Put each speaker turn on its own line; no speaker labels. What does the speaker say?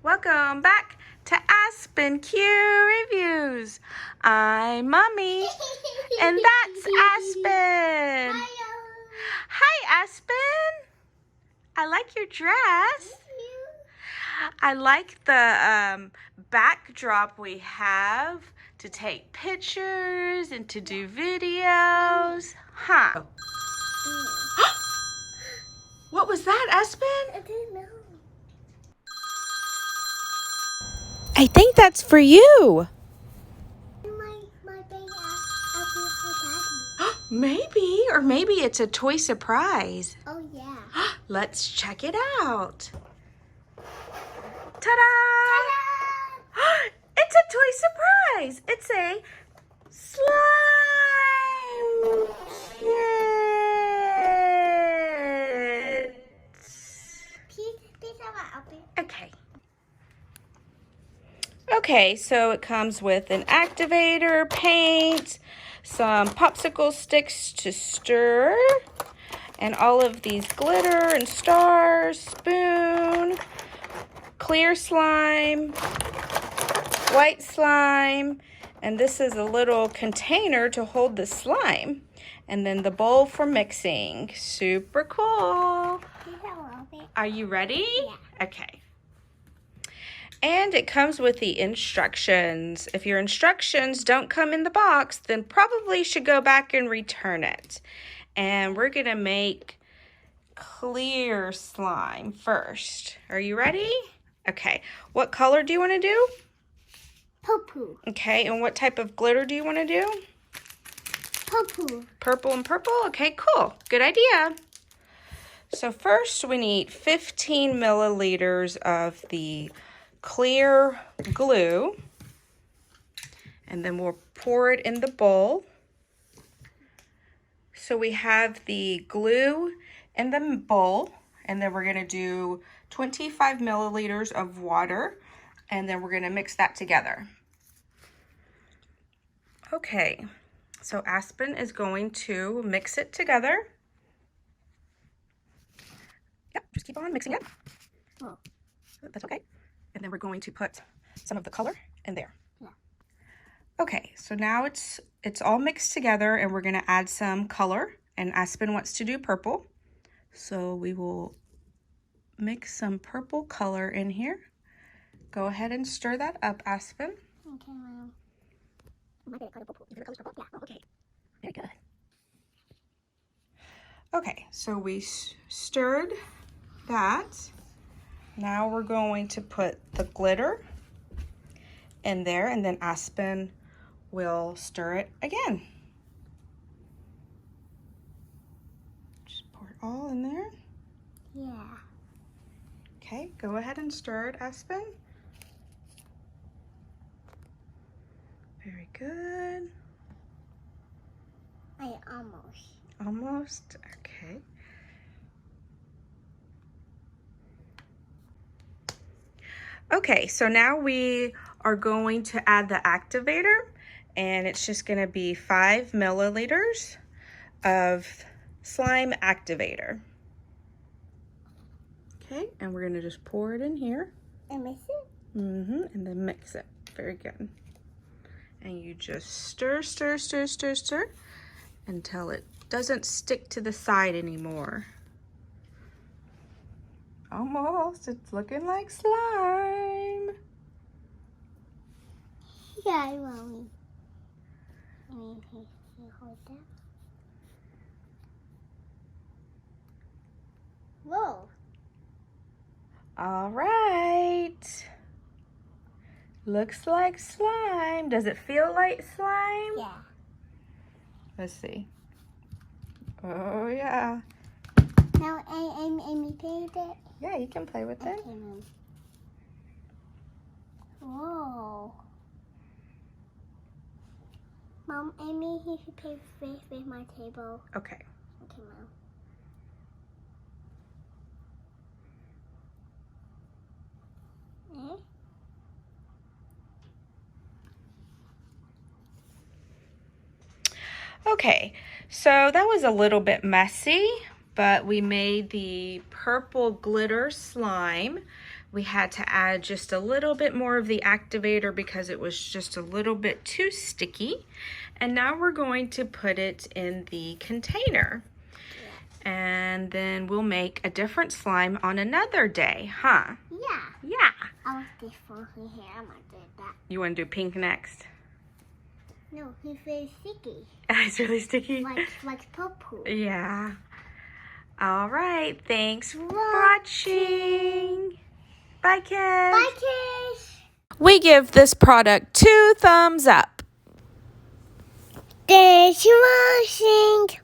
Welcome back to Aspen Q Reviews. I'm Mommy, and that's Aspen. Hi, Aspen. I like your dress. I like the backdrop we have to take pictures and to do videos. Huh? What was that, Aspen?
I didn't know.
I think that's for you.
My big outfit for Daddy.
Maybe, or maybe it's a toy surprise.
Oh yeah.
Let's check it out. Ta-da!
Ta-da!
It's a toy surprise. It's a slime kit.
Please have my outfit.
Okay. Okay, so it comes with an activator, paint, some popsicle sticks to stir, and all of these glitter and stars, spoon, clear slime, white slime, and this is a little container to hold the slime, and then the bowl for mixing. Super cool.
Please have my outfit.
Are you ready?
Yeah.
Okay. And it comes with the instructions. If your instructions don't come in the box, then probably should go back and return it. And we're gonna make clear slime first. Are you ready? Okay. What color do you want to do?
Purple.
Okay, and what type of glitter do you want to do?
Purple.
Purple and purple? Okay, cool. Good idea. So first we need 15 milliliters of the clear glue, and then we'll pour it in the bowl. So we have the glue in the bowl, and then we're going to do 25 milliliters of water, and then we're going to mix that together. Okay, so Aspen is going to mix it together. Yep, just keep on mixing it.
Oh.
That's okay. And then we're going to put some of the color in there.
Yeah.
Okay, so now it's all mixed together, and we're gonna add some color, and Aspen wants to do purple. So we will mix some purple color in here. Go ahead and stir that up, Aspen.
Okay, Mom. Am I gonna color purple? Is the color's purple? Yeah. Oh, okay.
Very good. Okay, so we stirred that. Now we're going to put the glitter in there, and then Aspen will stir it again. Just pour it all in there.
Yeah.
Okay, go ahead and stir it, Aspen. Very good. Almost, okay. Okay, so now we are going to add the activator, and it's just gonna be 5 milliliters of slime activator. Okay, and we're gonna just pour it in here.
And mix it?
And then mix it. Very good. And you just stir, stir, stir, stir, stir until it doesn't stick to the side anymore. Almost, it's looking like slime.
Yeah, Mommy. You hold that. Whoa.
All right. Looks like slime. Does it feel like slime?
Yeah.
Let's see. Oh, yeah.
Now, Amy play with it?
Yeah, you can play with it.
Okay, Mom. Whoa. Mom, Amy, you should play with my table.
Okay.
Okay, Mom.
Okay, so that was a little bit messy, but we made the purple glitter slime We had to add just a little bit more of the activator because it was just a little bit too sticky. And now we're going to put it in the container. And then we'll make a different slime on another day, huh?
Yeah.
Yeah.
I was different here. I'm gonna do that.
You want to do pink next?
No, he's very sticky.
It's really sticky?
Like purple.
Yeah. All right. Thanks for watching. Bye, kids.
Bye, kids.
We give this product 2 thumbs up.
Thanks for watching.